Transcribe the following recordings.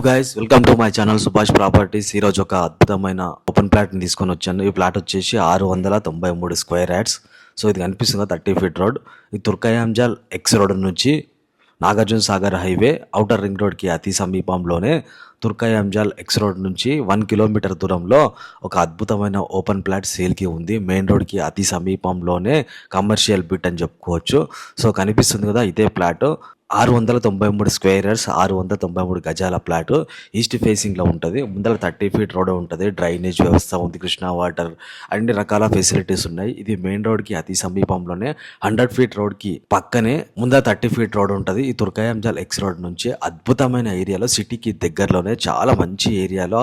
Guys, welcome to my channel Subhash properties. ఈరోజు ఒక అద్భుతమైన ఓపెన్ ప్లాట్ని తీసుకొని వచ్చాను. ఈ ప్లాట్ వచ్చేసి 693 స్క్వేర్ యార్డ్స్. సో ఇది కనిపిస్తుంది 30 ఫీట్ రోడ్. ఈ తుర్కయాంజల్ ఎక్స్ రోడ్ నుంచి Nagarjuna Sagar highway outer ring రోడ్కి అతి సమీపంలోనే తుర్కయాంజల్ ఎక్స్ రోడ్ నుంచి 1 కిలోమీటర్ దూరంలో ఒక అద్భుతమైన ఓపెన్ ప్లాట్ సేల్కి ఉంది. మెయిన్ రోడ్కి అతి సమీపంలోనే కమర్షియల్ బిట్ అని చెప్పుకోవచ్చు. సో కనిపిస్తుంది కదా, ఇదే ప్లాట్ 693 స్క్వేర్ యార్డ్స్, 693 గజాల ప్లాట్. ఈస్ట్ ఫేసింగ్లో ఉంటుంది. ముందర 30 ఫీట్ రోడ్ ఉంటుంది. డ్రైనేజ్ వ్యవస్థ ఉంది, కృష్ణా వాటర్, అన్ని రకాల ఫెసిలిటీస్ ఉన్నాయి. ఇది మెయిన్ రోడ్కి అతి సమీపంలోనే 100 ఫీట్ రోడ్కి పక్కనే ముందర 30 ఫీట్ రోడ్ ఉంటుంది. ఈ తుర్కయాంజల్ ఎక్స్ రోడ్ నుంచి అద్భుతమైన ఏరియాలో, సిటీకి దగ్గరలోనే చాలా మంచి ఏరియాలో,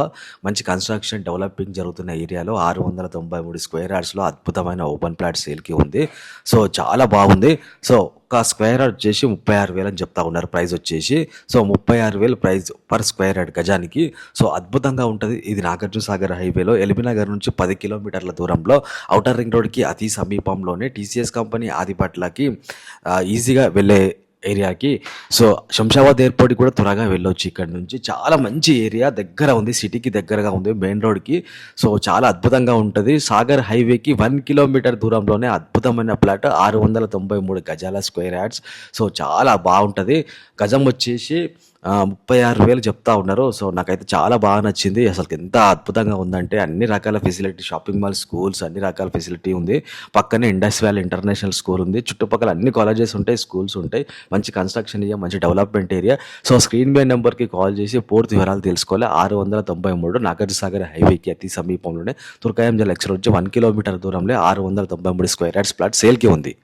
మంచి కన్స్ట్రక్షన్ డెవలపింగ్ జరుగుతున్న ఏరియాలో 693 స్క్వేర్ యార్డ్స్లో అద్భుతమైన ఓపెన్ ప్లాట్ సేల్కి ఉంది. సో చాలా బాగుంది. సో ఒక స్క్వేర్ యార్డ్ వచ్చేసి 36,000 అని చెప్తా ఉన్నారు ప్రైస్ వచ్చేసి. So 36,000 price per square yard గజానికి. సో అద్భుతంగా ఉంటుంది. ఇది నాగార్జున సాగర్ హైవేలో ఎల్బీనగర్ నుంచి 10 కిలోమీటర్ల దూరంలో ఔటర్ రింగ్ రోడ్కి అతి సమీపంలోనే టీసీఎస్ కంపెనీ ఆదిపట్లకి ఈజీగా వెళ్ళే ఏరియాకి. సో శంషాబాద్ ఎయిర్పోర్ట్కి కూడా త్వరగా వెళ్ళొచ్చు. ఇక్కడ నుంచి చాలా మంచి ఏరియా, దగ్గర ఉంది, సిటీకి దగ్గరగా ఉంది, మెయిన్ రోడ్కి. సో చాలా అద్భుతంగా ఉంటుంది. సాగర్ హైవేకి 1 కిలోమీటర్ దూరంలోనే అద్భుతమైన ప్లాట్, 693 గజాల స్క్వేర్ యార్డ్స్. సో చాలా బాగుంటుంది. గజం వచ్చేసి 36,000 చెప్తా ఉన్నారు. సో నాకైతే చాలా బాగా నచ్చింది. అసలు ఎంత అద్భుతంగా ఉందంటే అన్ని రకాల ఫెసిలిటీ, షాపింగ్ మాల్, స్కూల్స్, అన్ని రకాల ఫెసిలిటీ ఉంది. పక్కనే ఇండస్ వ్యాలీ ఇంటర్నేషనల్ స్కూల్ ఉంది. చుట్టుపక్కల అన్ని కాలేజెస్ ఉంటాయి, స్కూల్స్ ఉంటాయి. మంచి కన్స్ట్రక్షన్ ఏరియా, మంచి డెవలప్మెంట్ ఏరియా. సో స్క్రీన్ మీద నెంబర్కి కాల్ చేసి పూర్తి వివరాలు తెలుసుకోవాలి. 693 నాగార్జున సాగర్ హైవేకి అతి సమీపంలోనే తుర్కయాంజల్ ఎక్స్ రోడ్ 1 కిలోమీటర్ దూరంలో 693 స్క్వేర్ యార్డ్స్ ప్లాట్ సేల్కి ఉంది.